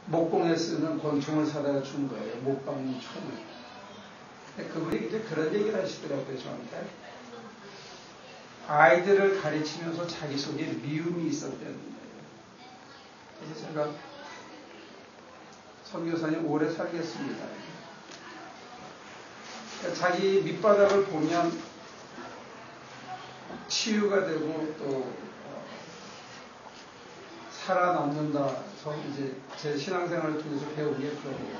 목공에 쓰는 권총을 사다가 준 거예요. 못 박는 총을. 그분이 이제 그런 얘기를 하시더라고요, 저한테. 아이들을 가르치면서 자기 속에 미움이 있었다는 거예요. 그래서 제가 선교사님 오래 살겠습니다. 자기 밑바닥을 보면 치유가 되고 또 살아남는다. 저 이제 제 신앙생활을 통해서 배운 게 그런 거예요.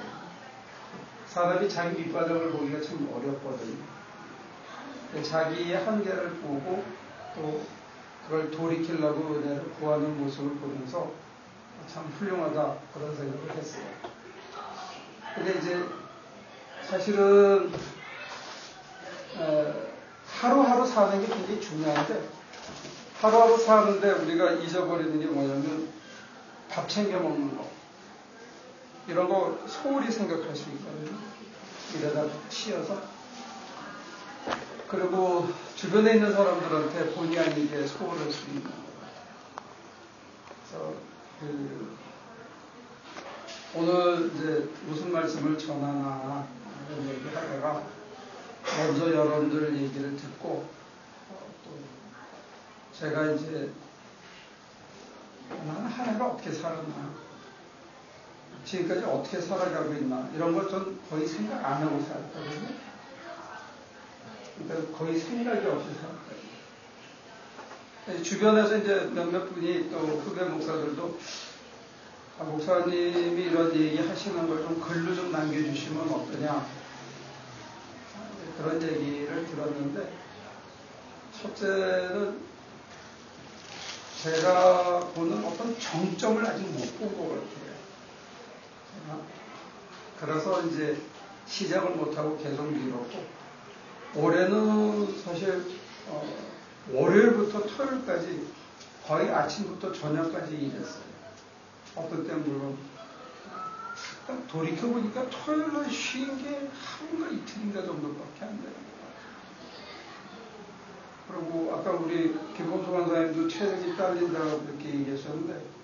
사람이 자기 밑바닥을 보기가 참 어렵거든요. 자기의 한계를 보고 또 그걸 돌이키려고 은혜를 구하는 모습을 보면서 참 훌륭하다 그런 생각을 했어요. 근데 이제 사실은 하루하루 사는 게 굉장히 중요한데 하루하루 사는데 우리가 잊어버리는 게 뭐냐면 밥 챙겨 먹는 거 이런 거 소홀히 생각할 수 있거든요. 이러다 치여서 그리고 주변에 있는 사람들한테 본의 아니게 소홀할 수 있는 거예요. 그래서 오늘 이제 무슨 말씀을 전하나 이런 얘기를 하다가 먼저 여러분들 얘기를 듣고 또 제가 이제 나는 한 해가 어떻게 살았나 지금까지 어떻게 살아가고 있나 이런 걸 전 거의 생각 안 하고 살았거든요. 그러니까 거의 생각이 없이 살았거든요. 주변에서 이제 몇몇 분이 또 후배 목사들도 목사님이 이런 얘기 하시는 걸 좀 글로 좀 남겨주시면 어떠냐 그런 얘기를 들었는데 첫째는 제가 보는 어떤 정점을 아직 못 본 것 같아요. 그래서 이제 시작을 못하고 계속 미뤘고 올해는 사실 월요일부터 토요일까지 거의 아침부터 저녁까지 일했어요. 어떤 때는 물론 돌이켜보니까 토요일날 쉰 게 하루인가 이틀인가 정도밖에 안 되는 거예요. 그리고 아까 우리 김범수 강사님도 체력이 딸린다고 그렇게 얘기하셨는데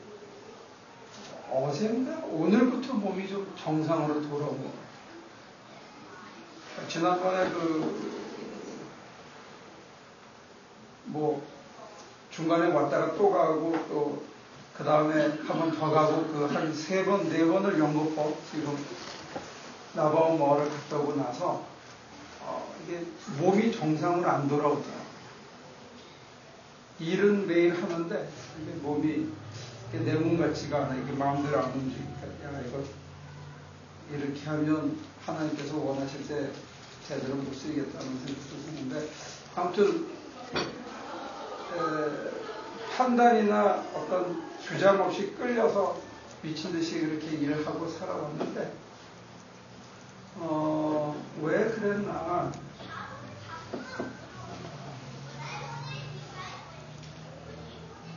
어젠가 오늘부터 몸이 좀 정상으로 돌아온 것 같아요. 지난번에 중간에 왔다가 또 가고 또 그 다음에 한 번 더 가고 한 3번, 4번을 연거푸 지금 나바오 마을을 갔다 오고 나서 이게 몸이 정상으로 안 돌아오더라고요. 일은 매일 하는데 이게 몸이 내 몸 같지가 않아. 이게 마음대로 안 움직이니까 야 이거 이렇게 하면 하나님께서 원하실 때 제대로 못 쓰겠다는 생각도 드는데 아무튼 판단이나 어떤 주장 없이 끌려서 미친 듯이 그렇게 일을 하고 살아왔는데 왜 그랬나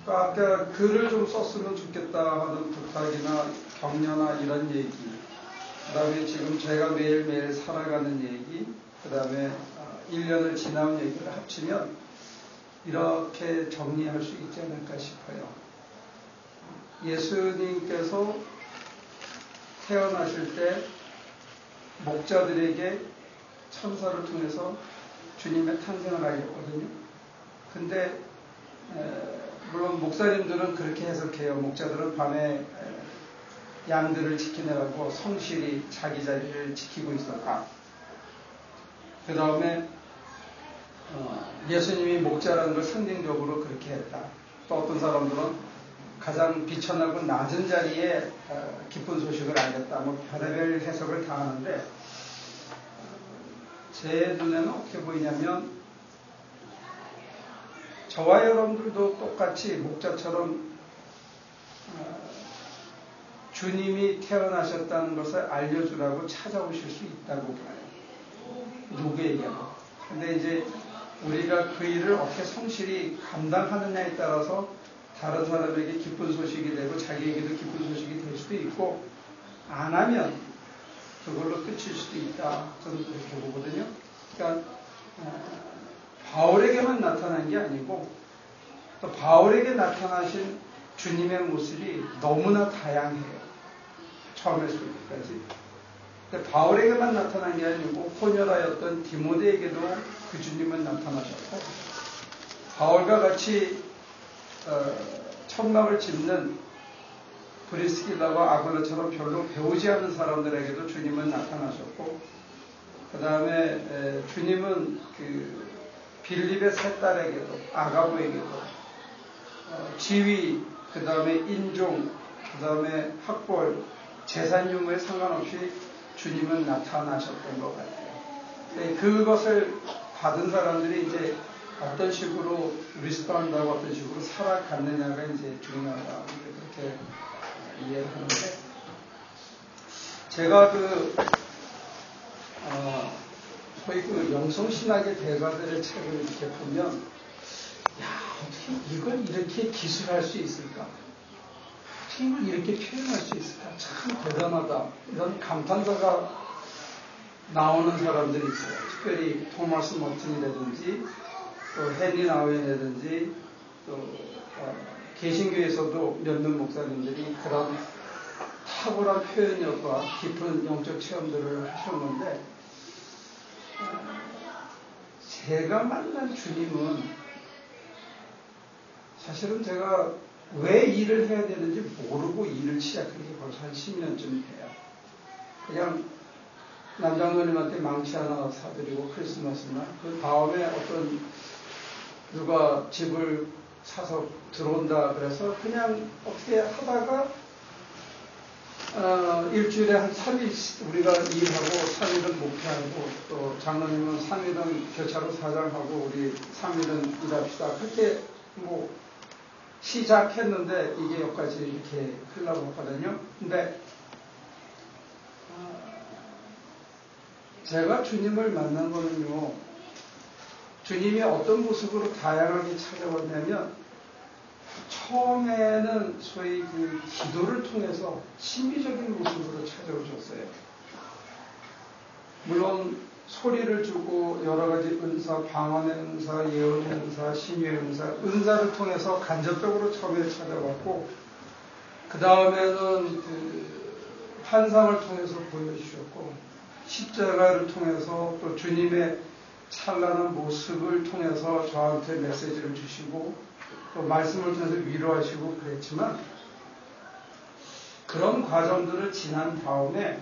아까 글을 좀 썼으면 좋겠다 하는 부탁이나 격려나 이런 얘기 그 다음에 지금 제가 매일매일 살아가는 얘기 그 다음에 1년을 지나온 얘기를 합치면 이렇게 정리할 수 있지 않을까 싶어요. 예수님께서 태어나실 때 목자들에게 천사를 통해서 주님의 탄생을 알렸거든요. 근데 물론 목사님들은 그렇게 해석해요. 목자들은 밤에 양들을 지키느라고 성실히 자기 자리를 지키고 있었다. 그 다음에 예수님이 목자라는 걸 상징적으로 그렇게 했다. 또 어떤 사람들은 가장 비천하고 낮은 자리에 기쁜 소식을 알렸다. 별의별 해석을 다 하는데 제 눈에는 어떻게 보이냐면 저와 여러분들도 똑같이 목자처럼 주님이 태어나셨다는 것을 알려주라고 찾아오실 수 있다고 봐요. 누구에게나. 근데 이제 우리가 그 일을 어떻게 성실히 감당하느냐에 따라서 다른 사람에게 기쁜 소식이 되고 자기에게도 기쁜 소식이 될 수도 있고 안 하면 그걸로 끝일 수도 있다. 저는 그렇게 보거든요. 그러니까 바울에게만 나타난 게 아니고 또 바울에게 나타나신 주님의 모습이 너무나 다양해요. 처음에 소리까지. 근데 바울에게만 나타난 게 아니고 혼혈하였던 디모데에게도 그 주님은 나타나셨고, 바울과 같이 청막을 짚는 브리스길라와 아굴라처럼 별로 배우지 않은 사람들에게도 주님은 나타나셨고, 그 다음에 주님은 그 빌립의 세 딸에게도, 아가보에게도 지위, 그 다음에 인종, 그 다음에 학벌, 재산 유무에 상관없이 주님은 나타나셨던 것 같아요. 그것을 받은 사람들이 이제 어떤 식으로 리스폰한다고 어떤 식으로 살아갔느냐가 이제 중요하다, 그렇게 이해를 하는데, 제가 소위 그 영성신학의 대가들의 책을 이렇게 보면, 야, 어떻게 이걸 이렇게 기술할 수 있을까? 어떻게 이걸 이렇게 표현할 수 있을까? 참 대단하다. 이런 감탄사가 나오는 사람들이 있어요. 특별히 토마스 머튼이라든지, 또 헨리 나우엔이라든지, 또 개신교에서도 몇몇 목사님들이 그런 탁월한 표현력과 깊은 영적 체험들을 하셨는데, 제가 만난 주님은 사실은 제가 왜 일을 해야 되는지 모르고 일을 시작한 게 벌써 한 10년쯤 돼요. 그냥 남장로님한테 망치 하나 사드리고 크리스마스나, 그 다음에 어떤 누가 집을 사서 들어온다 그래서 그냥 어떻게 하다가 일주일에 한 3일 우리가 일하고 3일은 목회하고, 또 장로님은 3일은 교차로 사장하고 우리 3일은 일합시다. 그렇게 뭐 시작했는데 이게 여기까지 이렇게 흘러갔거든요. 근데 제가 주님을 만난 거는요, 주님이 어떤 모습으로 다양하게 찾아왔냐면, 처음에는 소위 그 기도를 통해서 신비적인 모습으로 찾아오셨어요. 물론 소리를 주고 여러 가지 은사, 방언의 은사, 예언의 은사, 신유의 은사를 통해서 간접적으로 처음에 찾아왔고, 그 다음에는 그 환상을 통해서 보여주셨고, 십자가를 통해서 또 주님의 찬란한 모습을 통해서 저한테 메시지를 주시고, 또 말씀을 통해서 위로하시고 그랬지만, 그런 과정들을 지난 다음에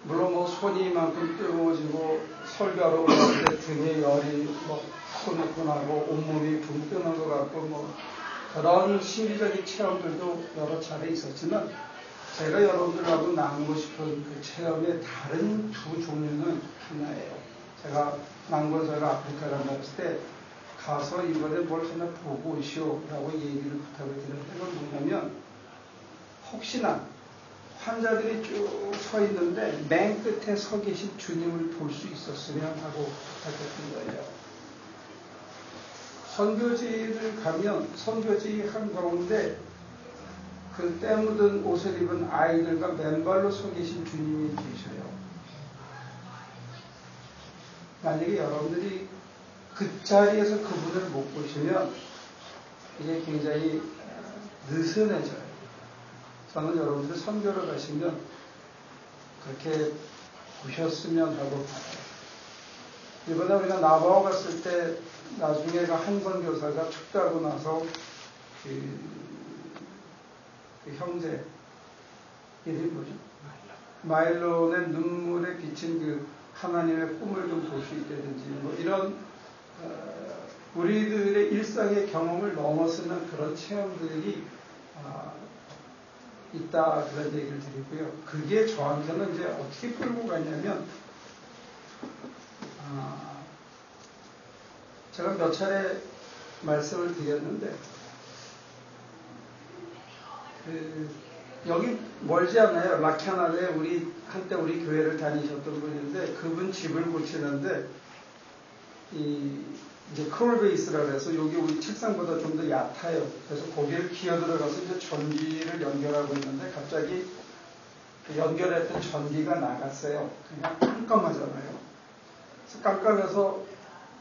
물론 뭐 손이 이만큼 뜨거워지고 설교하러 올라갈 때 등에 열이 뭐 후끈후끈하고 온몸이 붕 뜨는 것 같고 뭐 그런 신비적인 체험들도 여러 차례 있었지만, 제가 여러분들하고 나누고 싶은 그 체험의 다른 두 종류는 하나예요. 제가 난권사가 아프리카 간다고 했을 때 가서 이번에 뭘 하나 보고 오시오 라고 얘기를 부탁을 드렸는데, 그건 뭐냐면, 혹시나 환자들이 쭉 서 있는데 맨 끝에 서 계신 주님을 볼 수 있었으면 하고 부탁했던 거예요. 선교지를 가면 선교지 한가운데 그 때 묻은 옷을 입은 아이들과 맨발로 서 계신 주님이 계셔요. 만약에 여러분들이 그 자리에서 그분을 못 보시면 이게 굉장히 느슨해져요. 저는 여러분들 선교를 가시면 그렇게 보셨으면 하고 봐요. 이번에 우리가 나바오 갔을 때 나중에 한 선교사가 축도하고 나서 그 형제 이름이 뭐죠? 마일론의 눈물에 비친 그 하나님의 꿈을 좀 볼 수 있다든지 뭐 이런 우리들의 일상의 경험을 넘어서는 그런 체험들이 있다, 그런 얘기를 드리고요. 그게 저한테는 이제 어떻게 끌고 가냐면, 제가 몇 차례 말씀을 드렸는데, 여기 멀지 않아요. 라캬날에 한때 우리 교회를 다니셨던 분인데, 그분 집을 고치는데, 이제 크롤 베이스라고 해서 여기 우리 책상보다 좀 더 얕아요. 그래서 거기를 기어 들어가서 이제 전기를 연결하고 있는데, 갑자기 그 연결했던 전기가 나갔어요. 그냥 깜깜하잖아요. 그래서 깜깜해서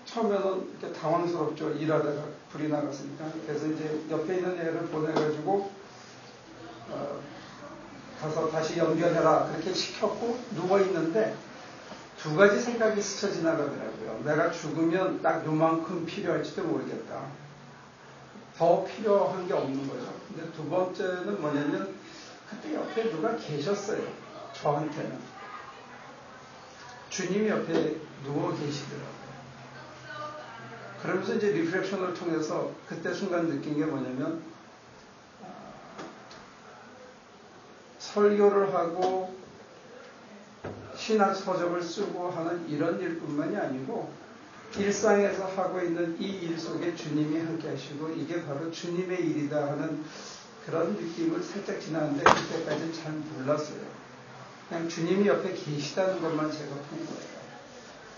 처음에는 이렇게 당황스럽죠. 일하다가 불이 나갔으니까. 그래서 이제 옆에 있는 애를 보내가지고 가서 다시 연결해라 그렇게 시켰고 누워있는데 두 가지 생각이 스쳐 지나가더라고요. 내가 죽으면 딱 요만큼 필요할지도 모르겠다. 더 필요한 게 없는 거죠. 근데 두 번째는 뭐냐면 그때 옆에 누가 계셨어요. 저한테는. 주님이 옆에 누워 계시더라고요. 그러면서 이제 리프렉션을 통해서 그때 순간 느낀 게 뭐냐면 설교를 하고 신학 서적을 쓰고 하는 이런 일뿐만이 아니고 일상에서 하고 있는 이 일 속에 주님이 함께 하시고 이게 바로 주님의 일이다 하는 그런 느낌을 살짝 지나는데 그때까지는 잘 몰랐어요. 그냥 주님이 옆에 계시다는 것만 제가 본 거예요.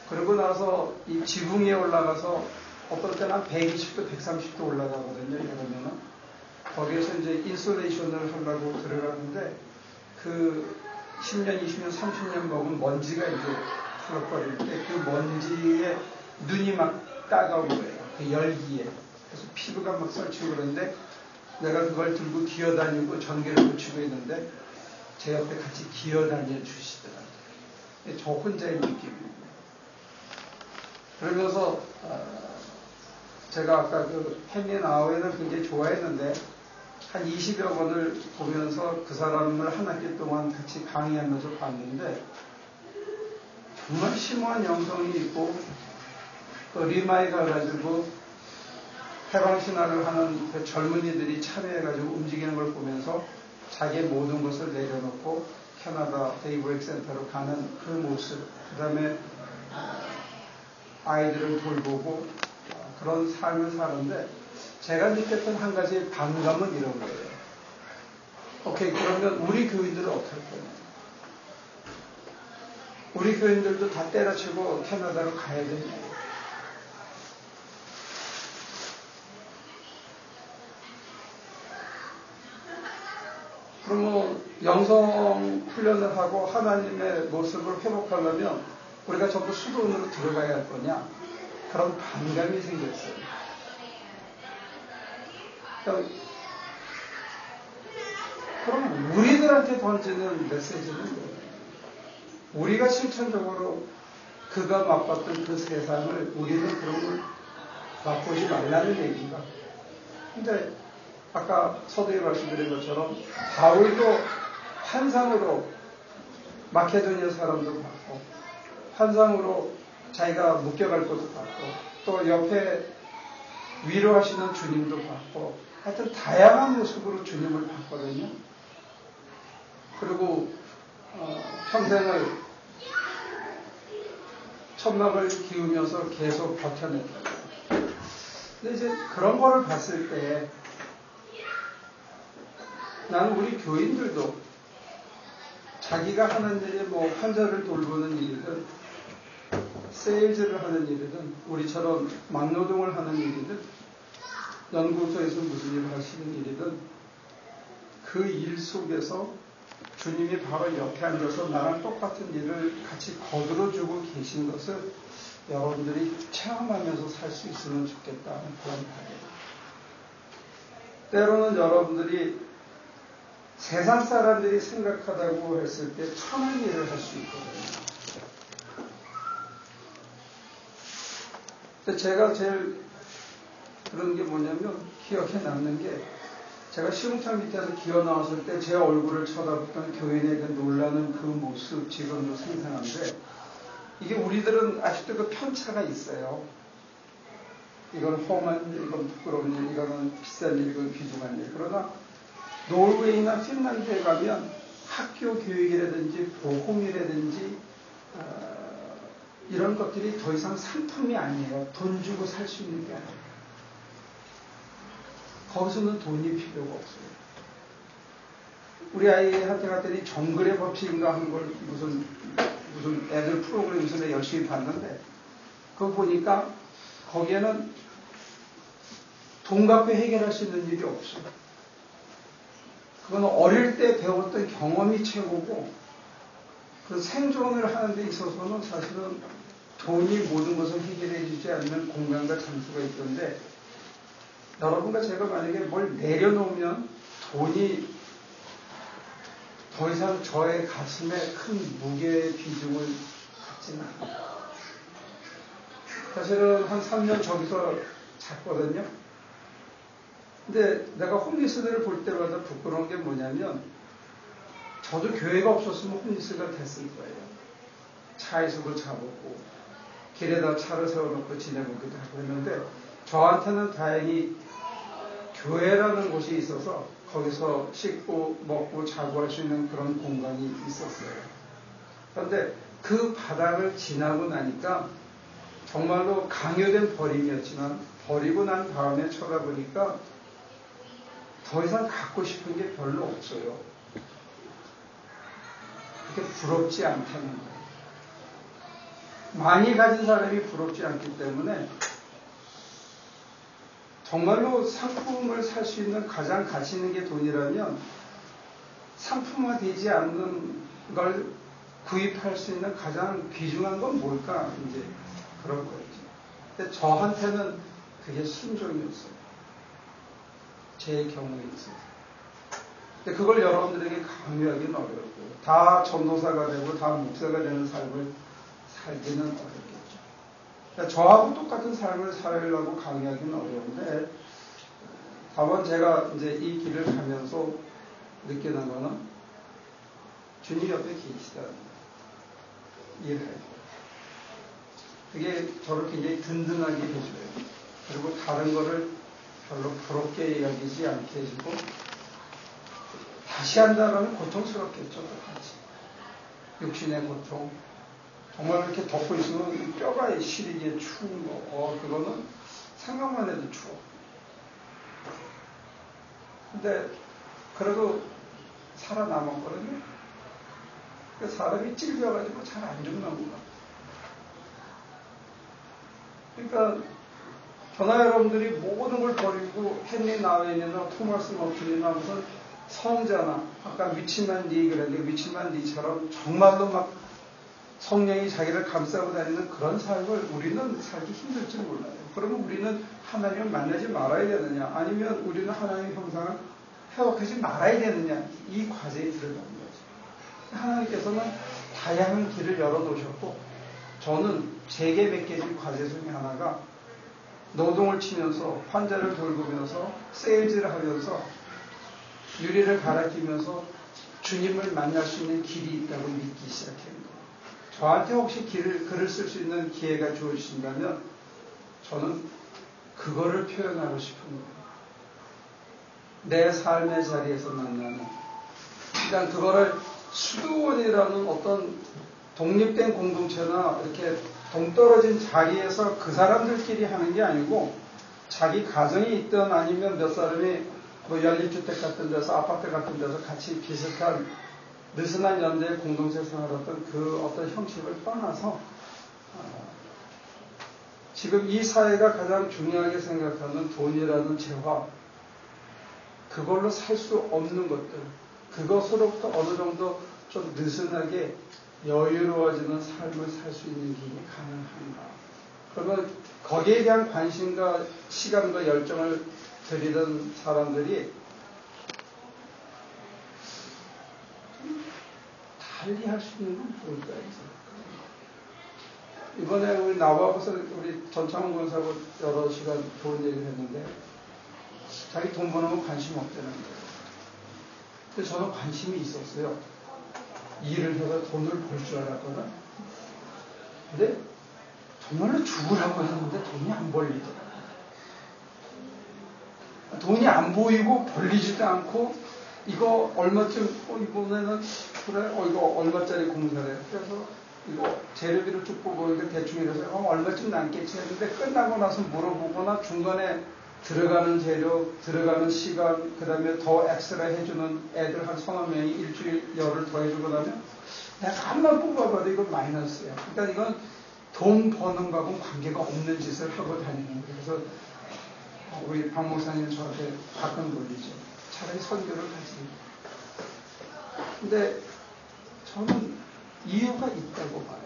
그러고 나서 이 지붕 위에 올라가서 어떨 때는 한 120도, 130도 올라가거든요. 이러면은 거기에서 이제 인솔레이션을 하려고 들어가는데 그 10년, 20년, 30년 먹은 먼지가 이제 풀어버리는데 그 먼지에 눈이 막 따가운 거예요. 그 열기에. 그래서 피부가 막 썰치고 그러는데 내가 그걸 들고 기어다니고 전기를 붙이고 있는데 제 옆에 같이 기어다녀 주시더라고요. 저 혼자의 느낌입니다. 그러면서 제가 아까 그 헨리 나우에를 굉장히 좋아했는데 한 20여 번을 보면서 그 사람을 한 학기 동안 같이 강의하면서 봤는데 정말 심오한 영성이 있고 또 리마에 가가지고 해방신화를 하는 그 젊은이들이 참여해가지고 움직이는 걸 보면서 자기의 모든 것을 내려놓고 캐나다 데이브렉 센터로 가는 그 모습, 그 다음에 아이들을 돌보고 그런 삶을 사는데 제가 느꼈던 한 가지 반감은 이런 거예요. 오케이, 그러면 우리 교인들은 어떻게 할 거냐? 우리 교인들도 다 때려치고 캐나다로 가야 되냐? 그러면 영성 훈련을 하고 하나님의 모습을 회복하려면 우리가 전부 수도원으로 들어가야 할 거냐? 그런 반감이 생겼어요. 그럼 우리들한테 던지는 메시지는 뭐예요? 우리가 실천적으로 그가 맛봤던 그 세상을 우리는 그런 걸 맛보지 말라는 얘기인가? 근데 아까 서두에 말씀드린 것처럼 바울도 환상으로 마케도니아 사람도 봤고 환상으로 자기가 묶여갈 것도 봤고 또 옆에 위로하시는 주님도 봤고 하여튼 다양한 모습으로 주님을 봤거든요. 그리고 평생을 천막을 기우면서 계속 버텨냈다. 근데 이제 그런 거를 봤을 때 나는 우리 교인들도 자기가 하는 일이 뭐 환자를 돌보는 일이든 세일즈를 하는 일이든 우리처럼 막노동을 하는 일이든 연구소에서 무슨 일을 하시는 일이든 그 일 속에서 주님이 바로 옆에 앉아서 나랑 똑같은 일을 같이 거들어주고 계신 것을 여러분들이 체험하면서 살 수 있으면 좋겠다는 그런 바람입니다. 때로는 여러분들이 세상 사람들이 생각하다고 했을 때 천한 일을 할 수 있거든요. 근데 제가 제일 그런 게 뭐냐면 기억에 남는 게 제가 시궁창 밑에서 기어 나왔을 때 제 얼굴을 쳐다봤던 교인에게 놀라는 그 모습 지금도 생생한데 이게 우리들은 아직도 그 편차가 있어요. 이건 험한 일, 이건 부끄러운 일, 이거는 비싼 일, 이건 귀중한 일. 그러나 노르웨이나 핀란드에 가면 학교 교육이라든지 보험이라든지 이런 것들이 더 이상 상품이 아니에요. 돈 주고 살 수 있는 게 아니에요. 거기서는 돈이 필요가 없어요. 우리 아이한테 갔더니 정글의 법칙인가 하는 걸 무슨 애들 프로그램에서 내가 열심히 봤는데 그거 보니까 거기에는 돈 갖고 해결할 수 있는 일이 없어요. 그건 어릴 때 배웠던 경험이 최고고 그 생존을 하는 데 있어서는 사실은 돈이 모든 것을 해결해 주지 않는 공간과 장소가 있던데 여러분과 제가 만약에 뭘 내려놓으면 더 이상 저의 가슴에 큰 무게의 비중을 갖지는 않아요. 사실은 한 3년 저기서 잤거든요. 근데 내가 홈리스들을 볼 때마다 부끄러운 게 뭐냐면 저도 교회가 없었으면 홈리스가 됐을 거예요. 차에서도 자보고 길에다 차를 세워놓고 지내보기도 하고 했는데 저한테는 다행히 교회라는 곳이 있어서 거기서 씻고 먹고 자고 할 수 있는 그런 공간이 있었어요. 그런데 그 바닥을 지나고 나니까 정말로 강요된 버림이었지만 버리고 난 다음에 쳐다보니까 더 이상 갖고 싶은 게 별로 없어요. 그렇게 부럽지 않다는 거예요. 많이 가진 사람이 부럽지 않기 때문에 정말로 상품을 살 수 있는 가장 가치 있는 게 돈이라면 상품화되지 않는 걸 구입할 수 있는 가장 귀중한 건 뭘까? 이제 그런 거였죠. 근데 저한테는 그게 순종이었어요. 제 경우에 있어서. 근데 그걸 여러분들에게 강요하기는 어렵고 다 전도사가 되고 다 목사가 되는 삶을 살기는 어렵겠죠. 그러니까 저하고 똑같은 삶을 살려고 강요하기는 어려운데 다만 제가 이제 이 길을 가면서 느끼는 거는 주님 옆에 계시다는 거예요. 이해해요. 그게 저를 굉장히 든든하게 해줘요. 그리고 다른 거를 별로 부럽게 여기지 않게 해주고 다시 한다라면 고통스럽겠죠. 똑같이. 육신의 고통. 정말 이렇게 덮고 있으면 뼈가 시리게 추운 거. 그거는 생각만 해도 추워. 근데 그래도 살아남았거든요. 그 사람이 찔려가지고 잘 안 죽는 거야. 그러니까 저나 여러분들이 모든 걸 버리고 헨리 나웨인이나 토마스 머튼이나 무슨 성자나 아까 위치만 니 그랬는데 위치만 니처럼 정말로 막 성령이 자기를 감싸고 다니는 그런 삶을 우리는 살기 힘들지 몰라요. 그러면 우리는 하나님을 만나지 말아야 되느냐 아니면 우리는 하나님의 형상을 회복하지 말아야 되느냐 이 과제에 들어가는 거죠. 하나님께서는 다양한 길을 열어놓으셨고 저는 제게 맡겨진 과제 중에 하나가 노동을 치면서 환자를 돌보면서 세일즈를 하면서 유리를 갈아 끼면서 주님을 만날 수 있는 길이 있다고 믿기 시작합니다. 저한테 혹시 글을 쓸 수 있는 기회가 주어지신다면 저는 그거를 표현하고 싶은 거예요. 내 삶의 자리에서 만나는 그러니까 그거를 수도원이라는 어떤 독립된 공동체나 이렇게 동떨어진 자리에서 그 사람들끼리 하는 게 아니고 자기 가정이 있든 아니면 몇 사람이 뭐 연립주택 같은 데서 아파트 같은 데서 같이 비슷한 느슨한 연대의 공동체 생활했던 그 어떤 형식을 떠나서 지금 이 사회가 가장 중요하게 생각하는 돈이라는 재화 그걸로 살 수 없는 것들 그것으로부터 어느 정도 좀 느슨하게 여유로워지는 삶을 살 수 있는 길이 가능한가. 그러면 거기에 대한 관심과 시간과 열정을 들이던 사람들이 달리 할 수 있는 건 뭘까 해서. 이번에 우리 나와서 우리 전창훈 권사하고 여러 시간 좋은 얘기를 했는데 자기 돈 버는 건 관심 없다는 거예요. 근데 저는 관심이 있었어요. 일을 해서 돈을 벌 줄 알았거든. 근데 정말로 죽으라고 했는데 돈이 안 벌리더라고요. 돈이 안 보이고 벌리지도 않고 이거 얼마쯤 이번에는 그래 이거 얼마짜리 공사래. 그래서 이거 재료비를 쭉 뽑으니까 대충 이래서 얼마쯤 남겠지 했는데 끝나고 나서 물어보거나 중간에 들어가는 재료, 들어가는 시간, 그 다음에 더 엑스트라 해주는 애들 한 서너 명이 일주일 열흘 더 해주고 나면 내가 한번 뽑아봐도 이건 마이너스야. 그러니까 이건 돈 버는 거하고는 관계가 없는 짓을 하고 다니는 거예요. 그래서 우리 박 목사님 저한테 가끔 놀리죠. 차라리 선교를 가지. 근데 저는 이유가 있다고 봐요.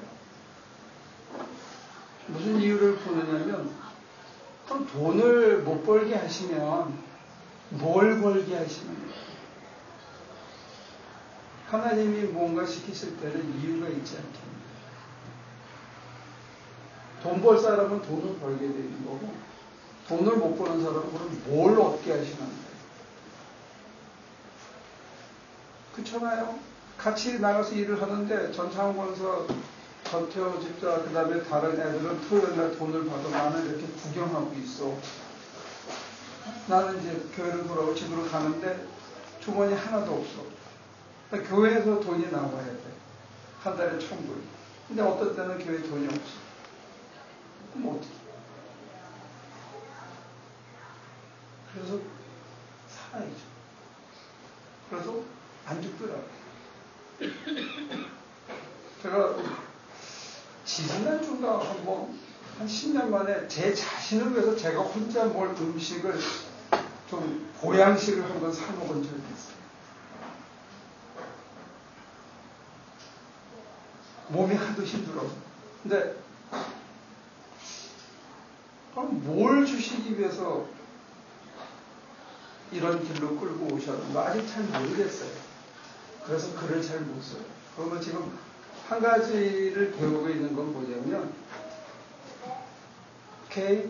무슨 이유를 보느냐면 그럼 돈을 못 벌게 하시면 뭘 벌게 하시는 거예요? 하나님이 뭔가 시키실 때는 이유가 있지 않겠냐. 돈 벌 사람은 돈을 벌게 되는 거고, 돈을 못 버는 사람은 그럼 뭘 얻게 하시는 거예요? 그렇잖아요. 같이 나가서 일을 하는데 전창원서, 전태호 집사, 그 다음에 다른 애들은 토요일날 돈을 받아 나는 이렇게 구경하고 있어. 나는 이제 교회를 돌아오고 집으로 가는데 주머니 하나도 없어. 그러니까 교회에서 돈이 나와야 돼. 한 달에 1,000불. 근데 어떤 때는 교회에 돈이 없어. 그럼 어떻게? 그래서 살아야죠. 그래서 안 죽더라고요. 제가 지난주인가 한 10년 만에 제 자신을 위해서 제가 혼자 뭘 음식을 좀 보양식을 한번 사 먹은 적이 있어요. 몸이 하도 힘들어. 근데 그럼 뭘 주시기 위해서 이런 길로 끌고 오셨는가 아직 잘 모르겠어요. 그래서 글을 잘 못 써요. 그러면 지금 한 가지를 배우고 있는 건 뭐냐면, 오케이,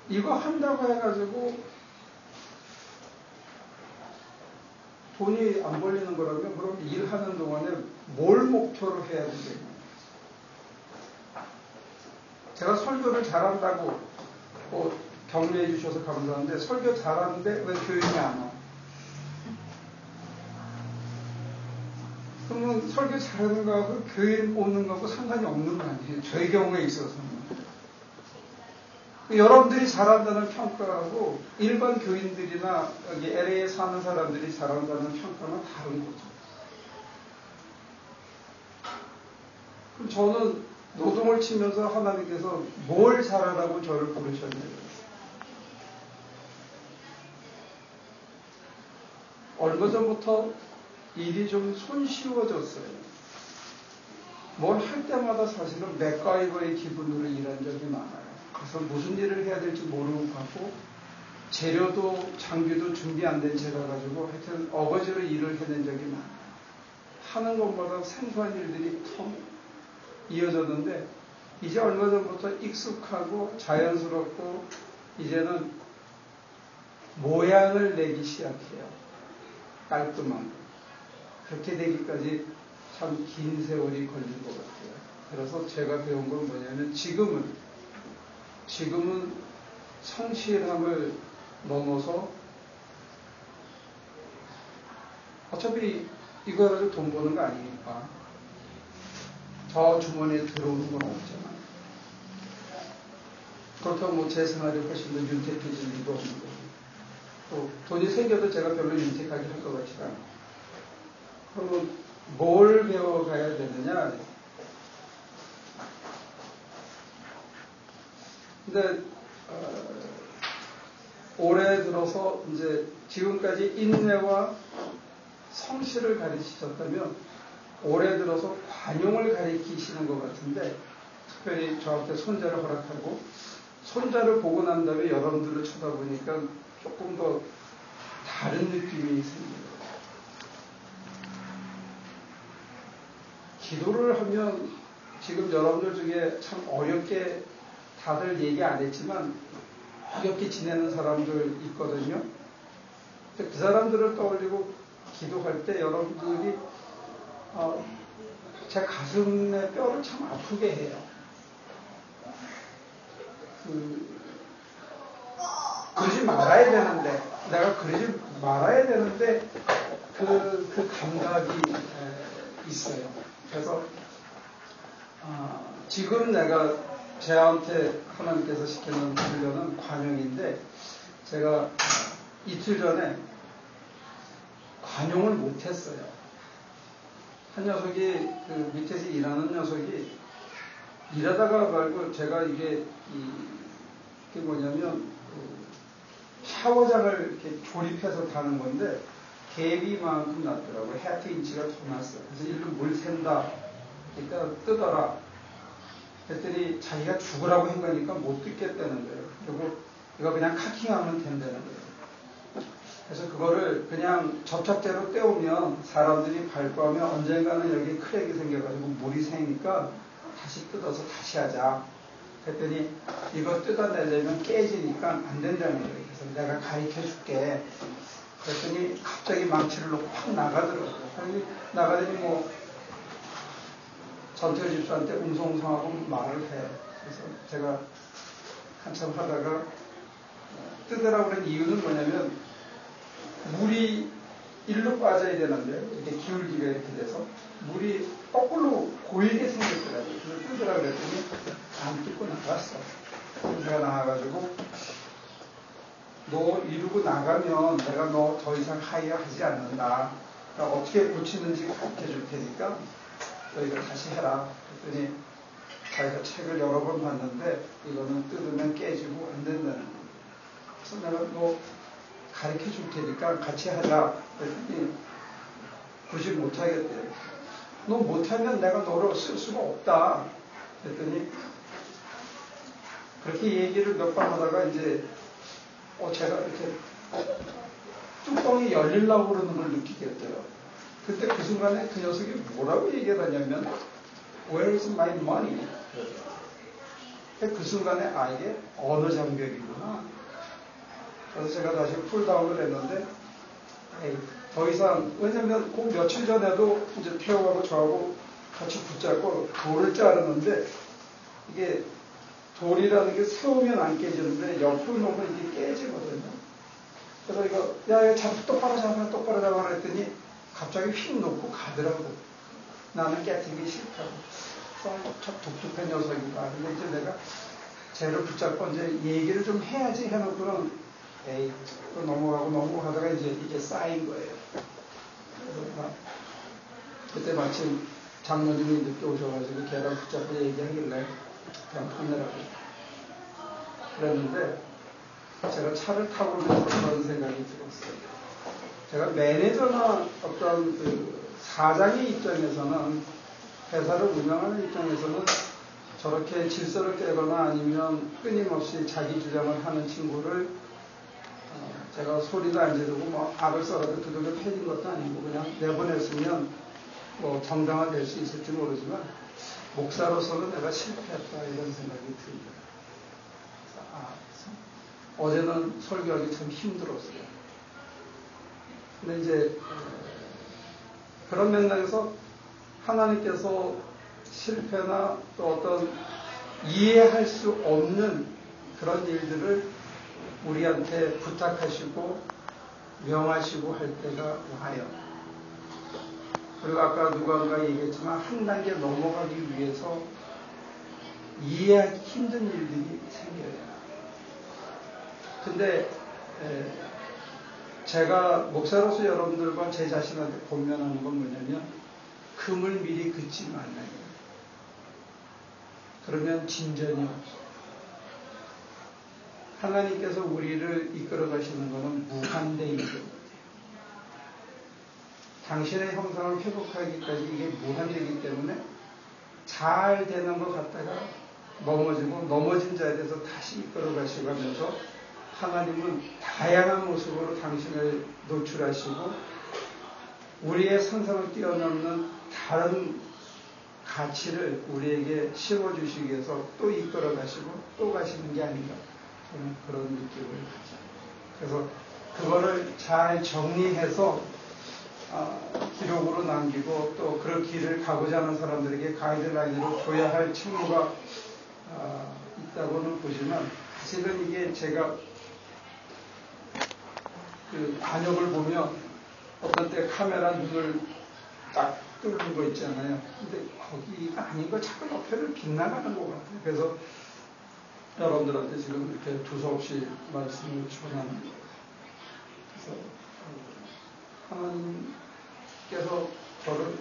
이거 한다고 해가지고 돈이 안 벌리는 거라면 그럼 일하는 동안에 뭘 목표로 해야 되겠냐. 제가 설교를 잘한다고 격려해 주셔서 감사한데, 설교 잘하는데 왜 교인이 안 와? 그러면 설교 잘하는 거하고 교인 오는 거하고 상관이 없는 거 아니에요. 저의 경우에 있어서는. 여러분들이 잘한다는 평가하고 일반 교인들이나 여기 LA에 사는 사람들이 잘한다는 평가는 다른 거죠. 그럼 저는 노동을 치면서 하나님께서 뭘 잘하라고 저를 부르셨냐고요. 얼마 전부터 일이 좀 손쉬워졌어요. 뭘 할 때마다 사실은 맥가이버의 기분으로 일한 적이 많아요. 그래서 무슨 일을 해야 될지 모르고 가고, 재료도 장비도 준비 안 된 채가 가지고 하여튼 어거지로 일을 해낸 적이 많아요. 하는 것마다 생소한 일들이 텅 이어졌는데, 이제 얼마 전부터 익숙하고 자연스럽고 이제는 모양을 내기 시작해요. 깔끔한 거. 그렇게 되기까지 참 긴 세월이 걸린 것 같아요. 그래서 제가 배운 건 뭐냐면, 지금은 성실함을 넘어서, 어차피 이거 가지고 돈 버는 거 아니니까 저 주머니에 들어오는 건 없잖아. 그렇다고 제 생활이 훨씬 더 윤택해질 리도 없는 거고, 또 돈이 생겨도 제가 별로 윤택하게 할 것 같지가 않고. 그러면 뭘 배워가야 되느냐? 근데 올해 들어서 이제 지금까지 인내와 성실을 가르치셨다면 올해 들어서 관용을 가르치시는 것 같은데, 특별히 저한테 손자를 허락하고 손자를 보고 난 다음에 여러분들을 쳐다보니까 조금 더 다른 느낌이 생겨요. 기도를 하면 지금 여러분들 중에 참 어렵게 다들 얘기 안 했지만 어렵게 지내는 사람들 있거든요. 그 사람들을 떠올리고 기도할 때 여러분들이 제 가슴의 뼈를 참 아프게 해요. 그러지 말아야 되는데, 내가 그러지 말아야 되는데 그 감각이 있어요. 그래서 지금 내가 저한테 하나님께서 시키는 훈련은 관용인데, 제가 이틀 전에 관용을 못했어요. 한 녀석이 그 밑에서 일하는 녀석이 일하다가 말고, 제가 이게 뭐냐면 샤워장을 이렇게 조립해서 타는 건데 갭이 만큼 났더라고요. 해프 인치가 더 났어요. 그래서 일로 물 샌다. 그러니까 뜨더라. 그랬더니 자기가 죽으라고 한 거니까 못 듣겠다는 거예요. 그리고 이거 그냥 카킹하면 된다는 거예요. 그래서 그거를 그냥 접착제로 떼우면 사람들이 밟고 하면 언젠가는 여기 크랙이 생겨가지고 물이 새니까 다시 뜯어서 다시 하자. 그랬더니 이거 뜯어내려면 깨지니까 안 된다는 거예요. 그래서 내가 가르쳐 줄게. 그랬더니 갑자기 망치를 놓고 확 나가더라고요. 나가더니 뭐 전태일 집사한테 웅성웅성하고 말을 해. 그래서 제가 한참 하다가 뜯으라고 그런 이유는 뭐냐면 물이 일로 빠져야 되는데 이렇게 기울기가 이렇게 돼서 물이 거꾸로 고이게 생겼더라고요. 그래서 뜯으라고 그랬더니 안 뜯고 나갔어. 내가 나와가지고 너 이러고 나가면 내가 너 더 이상 하이하지 않는다. 그러니까 어떻게 고치는지 가르쳐 줄 테니까 너희가 다시 해라. 그랬더니 자기가 책을 여러 번 봤는데 이거는 뜯으면 깨지고 안 된다는 거예요. 그래서 내가 너 가르쳐 줄 테니까 같이 하자. 그랬더니 굳이 못하겠대요. 너 못하면 내가 너를 쓸 수가 없다. 그랬더니 그렇게 얘기를 몇 번 하다가 이제 제가 이렇게 뚜껑이 열리려고 그러는 걸 느끼겠대요. 그때 그 순간에 그 녀석이 뭐라고 얘기를 하냐면 Where is my money? 그 순간에 이게 언어 장벽이구나. 그래서 제가 다시 쿨다운을 했는데 더 이상 왜냐면 그 며칠 전에도 이제 태호하고 저하고 같이 붙잡고 돌을 자르는데 이게 돌이라는 게 세우면 안 깨지는데 옆으로 놓으면 이게 깨지거든요. 그래서 이거 똑바로 잡아 그랬더니 갑자기 휙 놓고 가더라고. 나는 깨뜨리기 싫다고. 참 독특한 녀석이다. 근데 이제 내가 쟤를 붙잡고 이제 얘기를 좀 해야지 해놓고는 또 넘어가다가 이제 쌓인 거예요. 그래서 그때 마침 장로님이 늦게 오셔가지고 걔랑 붙잡고 얘기하길래 그냥 보내라고 그랬는데 제가 차를 타고 오면서 그런 생각이 들었어요. 제가 매니저나 어떤 그 사장의 입장에서는 회사를 운영하는 입장에서는 저렇게 질서를 깨거나 아니면 끊임없이 자기 주장을 하는 친구를 제가 소리도 안 지르고 뭐 악을 써라도 두들겨 패는 것도 아니고 그냥 내보냈으면 뭐 정당화될 수 있을지 모르지만 목사로서는 내가 실패했다 이런 생각이 듭니다. 어제는 설교하기 참 힘들었어요. 근데 이제 그런 맥락에서 하나님께서 실패나 또 어떤 이해할 수 없는 그런 일들을 우리한테 부탁하시고 명하시고 할 때가 와요. 그리고 아까 누군가 얘기했지만 한 단계 넘어가기 위해서 이해하기 힘든 일들이 생겨요. 근데 제가 목사로서 여러분들과 제 자신한테 권면하는 건 뭐냐면 금을 미리 긋지 말라요. 그러면 진전이 없어. 하나님께서 우리를 이끌어 가시는 것은 무한대이거든요. 당신의 형상을 회복하기까지 이게 무한대이기 때문에 잘 되는 것 같다가 넘어지고 넘어진 자에 대해서 다시 이끌어 가시고 하면서 하나님은 다양한 모습으로 당신을 노출하시고 우리의 상상을 뛰어넘는 다른 가치를 우리에게 심어주시기 위해서 또 이끌어 가시고 또 가시는 게 아닌가 저는 그런 느낌을 가져요. 그래서 그거를 잘 정리해서 기록으로 남기고 또 그 길을 가고자 하는 사람들에게 가이드라인으로 줘야 할 책무가 있다고는 보지만 사실은 이게 제가 그 반역을 보면 어떤 때 카메라 눈을 딱 뚫는 거 있잖아요. 근데 거기가 아닌 거 자꾸 옆에를 빗나가는 것 같아요. 그래서 여러분들한테 지금 이렇게 두서없이 말씀을 전하는 거예요. 그래서 하나님께서 저를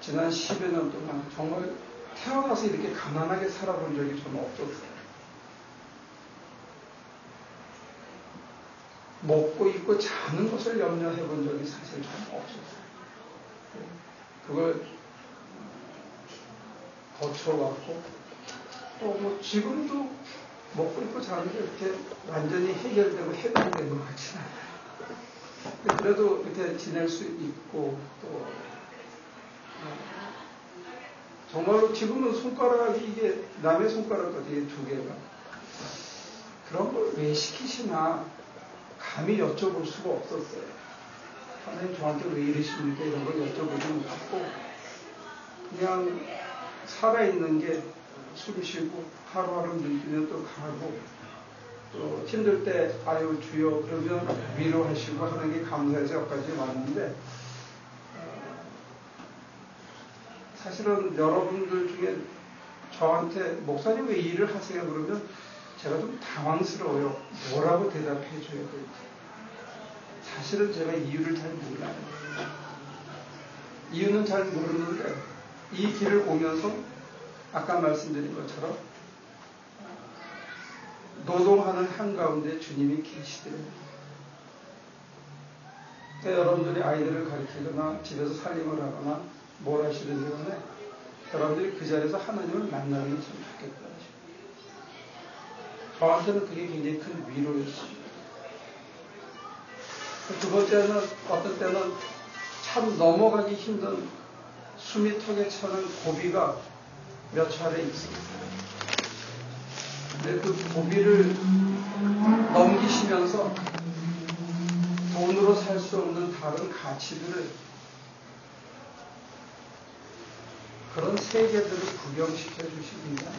지난 10여 년 동안 정말 태어나서 이렇게 가난하게 살아본 적이 저는 없었어요. 먹고 입고 자는 것을 염려해 본 적이 사실 좀 없었어요. 그걸 거쳐왔고 또 뭐 지금도 먹고 입고 자는 게 이렇게 완전히 해결되고 해방된 것 같지는 않아요. 그래도 이렇게 지낼 수 있고 또 정말로 지금은 손가락이 이게 남의 손가락 같아요. 두 개가. 그런 걸 왜 시키시나 감히 여쭤볼 수가 없었어요. 하나님 저한테 왜 이러십니까? 이런 걸 여쭤보지 못했고 그냥 살아있는 게 숨 쉬고 하루하루 늙으면 또 가고 또 힘들 때 아유 주여 그러면 위로하시고 하는 게 감사해서 여기까지 왔는데 사실은 여러분들 중에 저한테 목사님 왜 일을 하세요? 그러면 제가 좀 당황스러워요. 뭐라고 대답해 줘야 될지. 사실은 제가 이유를 잘 몰라요. 이유는 잘 모르는데 이 길을 오면서 아까 말씀드린 것처럼 노동하는 한가운데 주님이 계시더라고요. 그러니까 여러분들이 아이들을 가르치거나 집에서 살림을 하거나 뭘 하시든지 간에 여러분들이 그 자리에서 하나님을 만나면 참 좋겠다. 저한테는 그게 굉장히 큰 위로였습니다. 두 번째는 어떤 때는 참 넘어가기 힘든 숨이 턱에 차는 고비가 몇 차례 있습니다. 근데 그 고비를 넘기시면서 돈으로 살 수 없는 다른 가치들을 그런 세계들을 구경시켜 주십니다.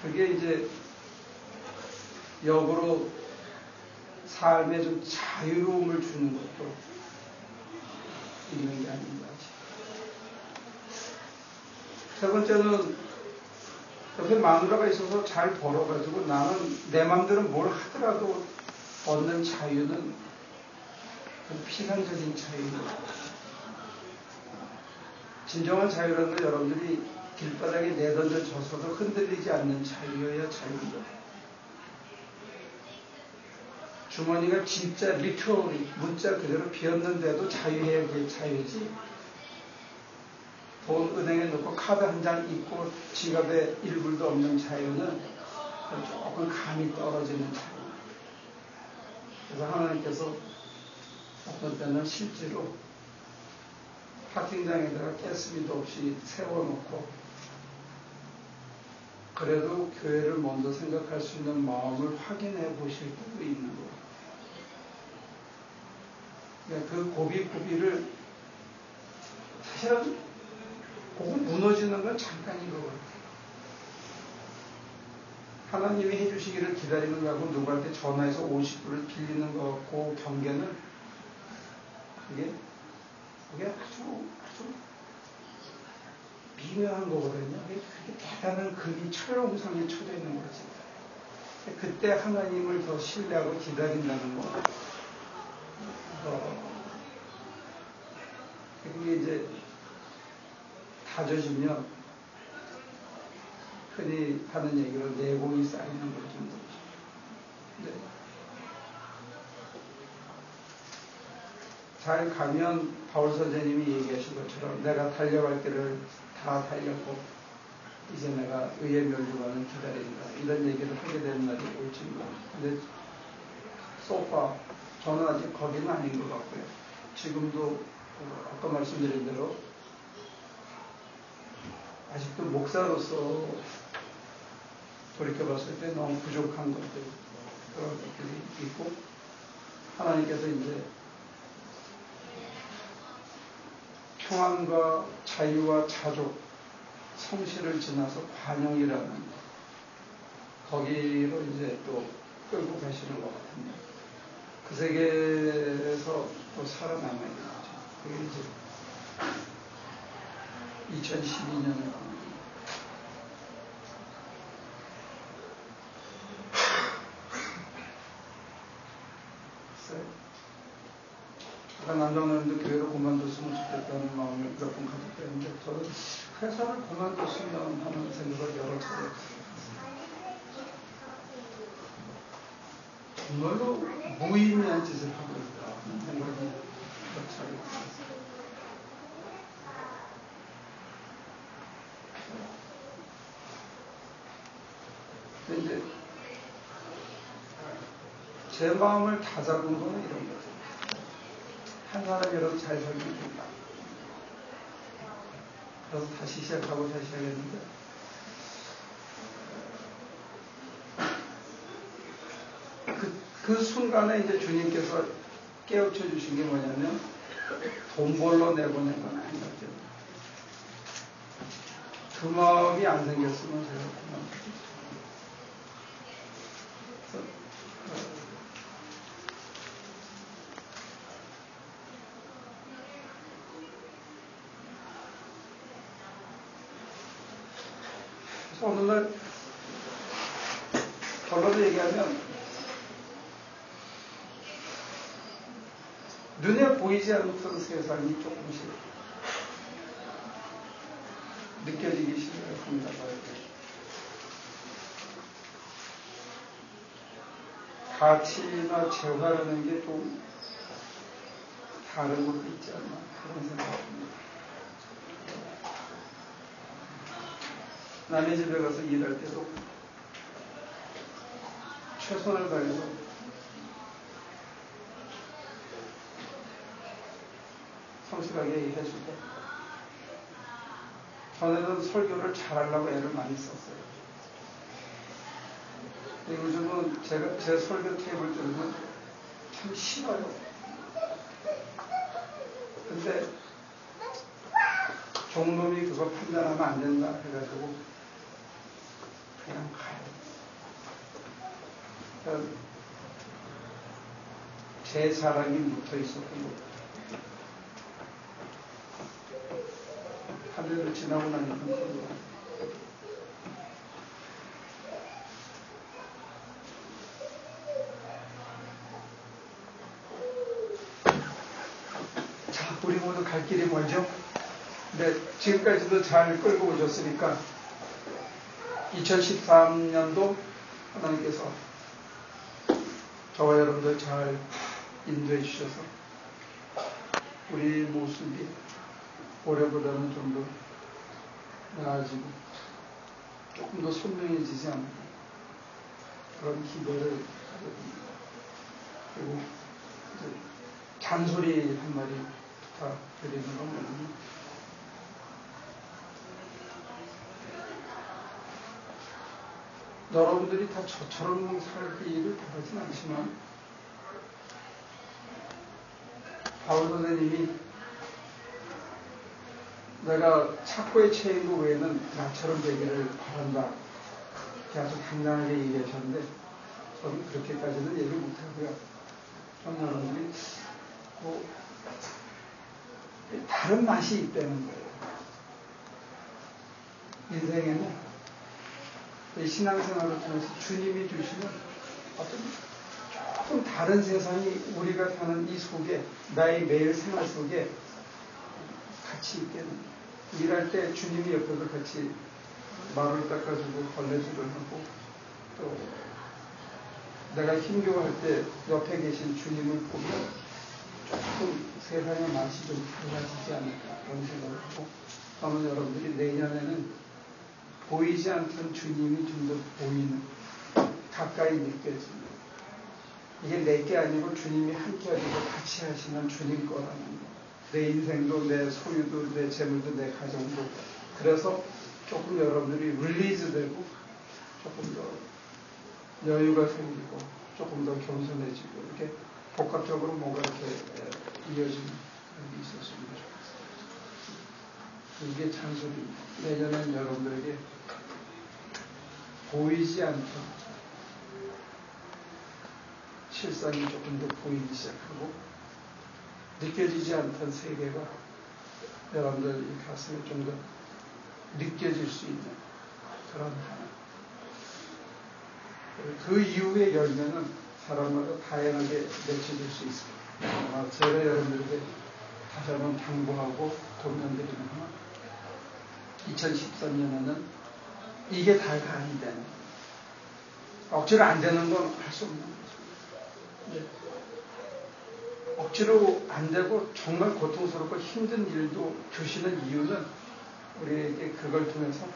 그게 이제 역으로 삶에 좀 자유로움을 주는 것도 있는 게 아닌가. 세 번째는 옆에 마누라가 있어서 잘 벌어가지고 나는 내 맘대로 뭘 하더라도 얻는 자유는 피상적인 자유입니다. 진정한 자유라는 건 여러분들이 길바닥에 내던져져서도 흔들리지 않는 자유여야 자유입니다. 주머니가 진짜 리터리 문자 그대로 비었는데도 자유해야 그게 자유지. 돈 은행에 넣고 카드 한 장 있고 지갑에 1불도 없는 자유는 조금 감이 떨어지는 자유. 그래서 하나님께서 어떤 때는 실제로 파킹장에다가 가스비도 없이 세워놓고 그래도 교회를 먼저 생각할 수 있는 마음을 확인해 보실 때도 있는 거예요. 그러니까 그 고비를 사실은 그거 무너지는 건 잠깐인 것 같아요. 하나님이 해주시기를 기다리는 거하고 누구한테 전화해서 50불을 빌리는 것 같고 경계는 그게 아주 미묘한 거거든요. 그게 대단한 금이 철옹성에 쳐져 있는 거지. 그때 하나님을 더 신뢰하고 기다린다는 거. 그게 이제 다져지면 흔히 하는 얘기로 내공이 쌓이는 것 정도죠. 네. 잘 가면 바울 선생님이 얘기하신 것처럼 내가 달려갈 길을 다 달렸고 이제 내가 의의 멸류관을 기다린다. 이런 얘기를 하게 되는 날이 올지 몰라요. 근데 소파 저는 아직 거기는 아닌 것 같고요. 지금도 아까 말씀드린 대로 아직도 목사로서 돌이켜봤을 때 너무 부족한 것들 그런 것들이 있고 하나님께서 이제 평안과 자유와 자족 성실을 지나서 관용이라는 거기로 이제 또 끌고 가시는 것 같은데 그 세계에서 또 살아남아야 되죠. 그게 이제 2012년에 남자분들도 교회를 그만뒀으면 좋겠다는 마음을 몇 번 가졌다 했는데 저는 회사를 그만뒀으면 하는 생각을 여러 차례 했어요. 정말로 무의미한 짓을 하고 있다 하는 생각이 여러 차례 했어요. 근데 이제 제 마음을 다 잡은 거는 이런 거죠. 한 사람이라도 잘 살면 된다. 그래서 다시 시작하고 다시 하겠는데, 그 순간에 이제 주님께서 깨우쳐 주신 게 뭐냐면, 돈 벌러 내보낸 건 아니었죠. 그 마음이 안 생겼으면 제가 그만. 어느 날 결론을 얘기하면 눈에 보이지 않던 세상이 조금씩 느껴지기 시작합니다. 가치나 재화라는 게 좀 다른 것도 있지 않나 그런 생각입니다. 남의 집에 가서 일할 때도 최선을 다해서 성실하게 해줄 때 전에는 설교를 잘하려고 애를 많이 썼어요. 요즘은 제 설교 테이블 들으면 참 싫어요. 근데 종놈이 그거 판단하면 안 된다 해가지고 그냥 가요. 그러니까 제 사랑이 묻어 있었던 것 한 년을 지나고 나니까 자, 우리 모두 갈 길이 멀죠? 근데 지금까지도 잘 끌고 오셨으니까 2013년도 하나님께서 저와 여러분들 잘 인도해 주셔서 우리 모습이 올해보다는 좀 더 나아지고 조금 더 선명해지지 않을까 그런 기대를 가져봅니다. 그리고 이제 잔소리 한 마디 부탁드리는 건 뭐냐면 여러분들이 다 저처럼 살기를 바라진 않지만 바울 선생님이 내가 착고에 채인 것 외에는 나처럼 되기를 바란다. 아주 당당하게 얘기하셨는데 저는 그렇게까지는 얘기 못하고요. 좀 여러분들이 다른 맛이 있다는 거예요. 인생에는 신앙생활을 통해서 주님이 주시는 어떤 조금 다른 세상이 우리가 사는 이 속에 나의 매일 생활 속에 같이 있겠는 일할 때 주님이 옆에서 같이 말을 닦아주고 걸레질을 하고 또 내가 힘겨워할 때 옆에 계신 주님을 보면 조금 세상의 맛이 좀 달라지지 않을까 그런 생각을 하고 아마 여러분들이 내년에는 보이지 않던 주님이 좀 더 보이는 가까이 느껴지는 이게 내게 아니고 주님이 함께 하시고 같이 하시는 주님 거라는 거. 내 인생도 내 소유도 내 재물도 내 가정도 그래서 조금 여러분들이 릴리즈되고 조금 더 여유가 생기고 조금 더 겸손해지고 이렇게 복합적으로 뭔가 이렇게 이어지는 게 있었으면 좋겠어요. 이게 찬송입니다. 내년엔 여러분들에게 보이지 않던 실상이 조금 더 보이기 시작하고 느껴지지 않던 세계가 여러분들 이 가슴에 좀 더 느껴질 수 있는 그런 하나. 그 이후의 열매는 사람마다 다양하게 맺혀질 수 있습니다. 제가 여러분들에게 다시 한번 당부하고 도면드리는 하나. 2013년에는 이게 다가 안 되는 억지로 안 되는 건 할 수 없는 거죠. 네. 억지로 안 되고 정말 고통스럽고 힘든 일도 주시는 이유는 우리에게 그걸 통해서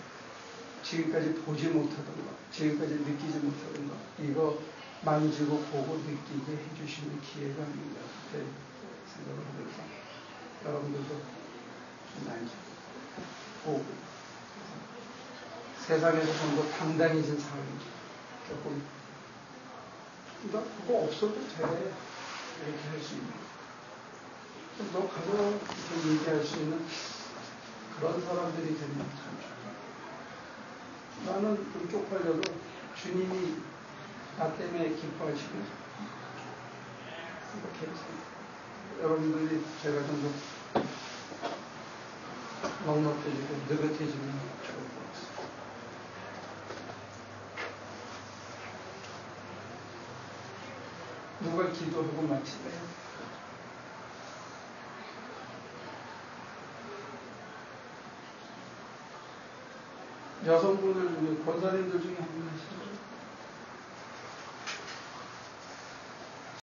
지금까지 보지 못하던 것, 지금까지 느끼지 못하던 것, 이거 만지고 보고 느끼게 해주시는 기회가 아닌가 그렇게 생각을 하면서 여러분들도 좀 만지고 보고 세상에서 좀 더 당당해진 삶 조금 그거 없어도 돼 이렇게 할 수 있는 너 가서 이렇게 얘기할 수 있는 그런 사람들이 되면 참 좋아. 나는 좀 쪽팔려도 주님이 나 때문에 기뻐하시고 이렇게 해서 여러분들이 제가 좀 넉넉해지고 느긋해지면 좋을 것 같습니다. 누가 기도하고 마칠래요? 여성분들 중에 권사님들 중에 한 분 하시죠?